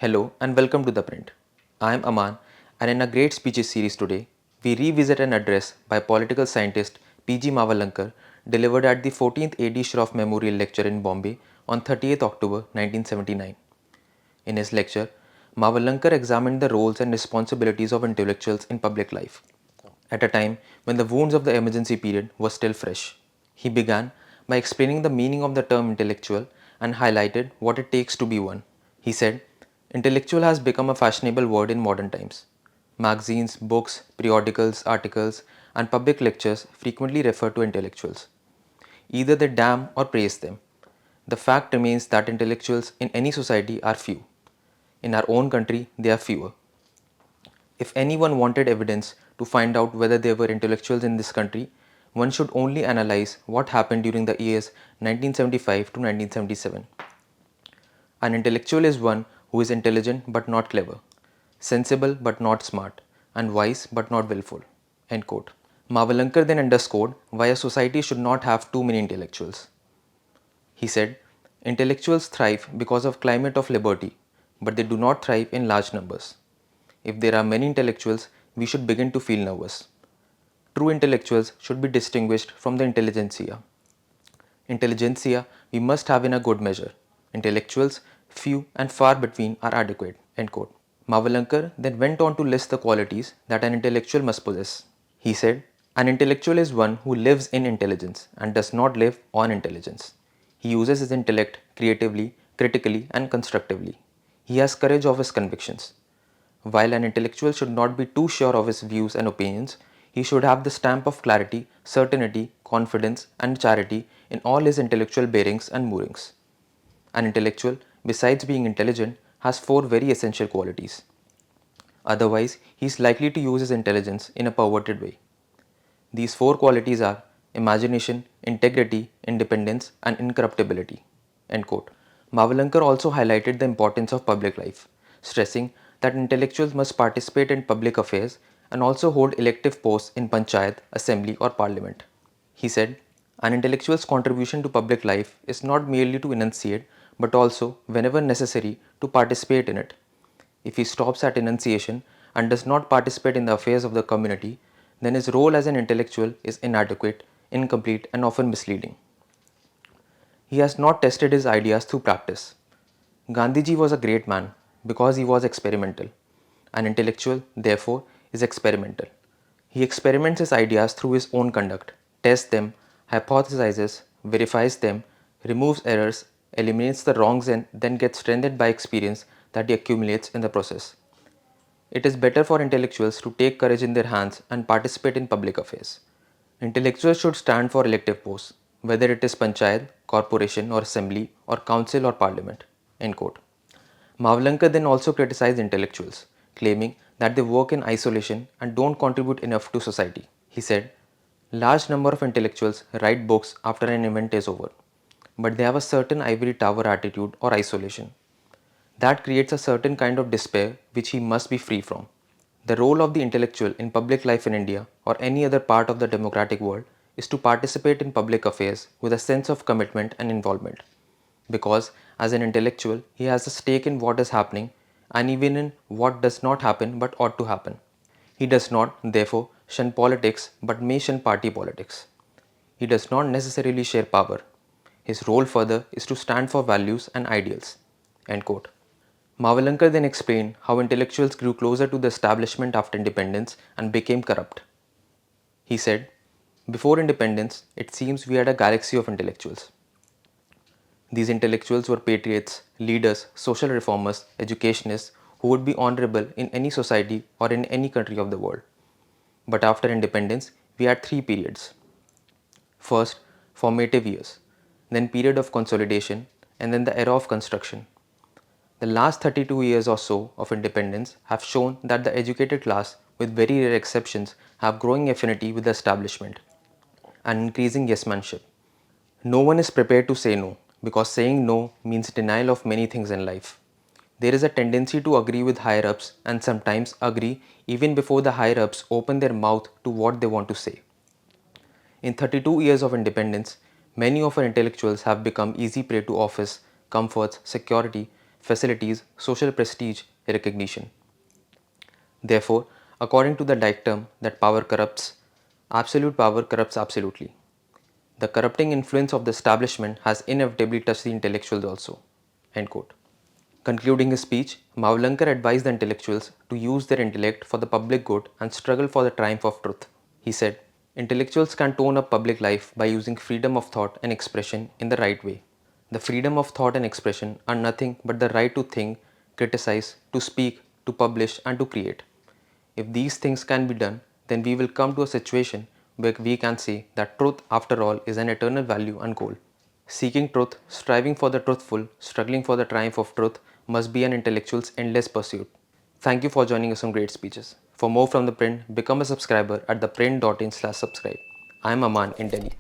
Hello and welcome to ThePrint. I am Aamaan, and in a great speeches series today, we revisit an address by political scientist PG Mavalankar delivered at the 14th AD Shroff Memorial Lecture in Bombay on 30th October 1979. In his lecture, Mavalankar examined the roles and responsibilities of intellectuals in public life at a time when the wounds of the emergency period were still fresh. He began by explaining the meaning of the term intellectual and highlighted what it takes to be one. He said, intellectual has become a fashionable word in modern times. Magazines, books, periodicals, articles, and public lectures frequently refer to intellectuals. Either they damn or praise them. The fact remains that intellectuals in any society are few. In our own country, they are fewer. If anyone wanted evidence to find out whether there were intellectuals in this country, one should only analyze what happened during the years 1975 to 1977. An intellectual is one who is intelligent but not clever, sensible but not smart, and wise but not willful. End quote. Mavalankar then underscored why a society should not have too many intellectuals. He said, intellectuals thrive because of climate of liberty, but they do not thrive in large numbers. If there are many intellectuals, we should begin to feel nervous. True intellectuals should be distinguished from the intelligentsia. Intelligentsia we must have in a good measure. Intellectuals, few and far between, are adequate. End quote. Mavalankar then went on to list the qualities that an intellectual must possess. He said, an intellectual is one who lives in intelligence and does not live on intelligence. He uses his intellect creatively, critically, and constructively. He has courage of his convictions. While an intellectual should not be too sure of his views and opinions, he should have the stamp of clarity, certainty, confidence, and charity in all his intellectual bearings and moorings. An intellectual, besides being intelligent, has four very essential qualities. Otherwise, he is likely to use his intelligence in a perverted way. These four qualities are imagination, integrity, independence, and incorruptibility. End quote. Mavalankar also highlighted the importance of public life, stressing that intellectuals must participate in public affairs and also hold elective posts in panchayat, assembly, or parliament. He said, an intellectual's contribution to public life is not merely to enunciate, but also, whenever necessary, to participate in it. If he stops at enunciation and does not participate in the affairs of the community, then his role as an intellectual is inadequate, incomplete, and often misleading. He has not tested his ideas through practice. Gandhiji was a great man because he was experimental. An intellectual, therefore, is experimental. He experiments his ideas through his own conduct, tests them, hypothesizes, verifies them, removes errors, eliminates the wrongs, and then gets strengthened by experience that he accumulates in the process. It is better for intellectuals to take courage in their hands and participate in public affairs. Intellectuals should stand for elective posts, whether it is panchayat, corporation or assembly or council or parliament. End quote. Mavalankar then also criticized intellectuals, claiming that they work in isolation and don't contribute enough to society. He said, large number of intellectuals write books after an event is over, but they have a certain ivory tower attitude or isolation. That creates a certain kind of despair which he must be free from. The role of the intellectual in public life in India or any other part of the democratic world is to participate in public affairs with a sense of commitment and involvement. Because as an intellectual, he has a stake in what is happening and even in what does not happen but ought to happen. He does not, therefore, shun politics but may shun party politics. He does not necessarily share power. His role further is to stand for values and ideals. End quote. Mavalankar then explained how intellectuals grew closer to the establishment after independence and became corrupt. He said, before independence, it seems we had a galaxy of intellectuals. These intellectuals were patriots, leaders, social reformers, educationists who would be honorable in any society or in any country of the world. But after independence, we had three periods. First, formative years, then period of consolidation, and then the era of construction. The last 32 years or so of independence have shown that the educated class, with very rare exceptions, have growing affinity with the establishment and increasing yes-manship. No one is prepared to say no, because saying no means denial of many things in life. There is a tendency to agree with higher-ups and sometimes agree even before the higher-ups open their mouth to what they want to say. In 32 years of independence, many of our intellectuals have become easy prey to office, comforts, security, facilities, social prestige, recognition. Therefore, according to the dictum that power corrupts, absolute power corrupts absolutely. The corrupting influence of the establishment has inevitably touched the intellectuals also. End quote. Concluding his speech, Mavalankar advised the intellectuals to use their intellect for the public good and struggle for the triumph of truth. He said, intellectuals can tone up public life by using freedom of thought and expression in the right way. The freedom of thought and expression are nothing but the right to think, criticize, to speak, to publish, and to create. If these things can be done, then we will come to a situation where we can say that truth, after all, is an eternal value and goal. Seeking truth, striving for the truthful, struggling for the triumph of truth must be an intellectual's endless pursuit. Thank you for joining us on Great Speeches. For more from The Print, become a subscriber at theprint.in/subscribe. I am Aamaan in Delhi.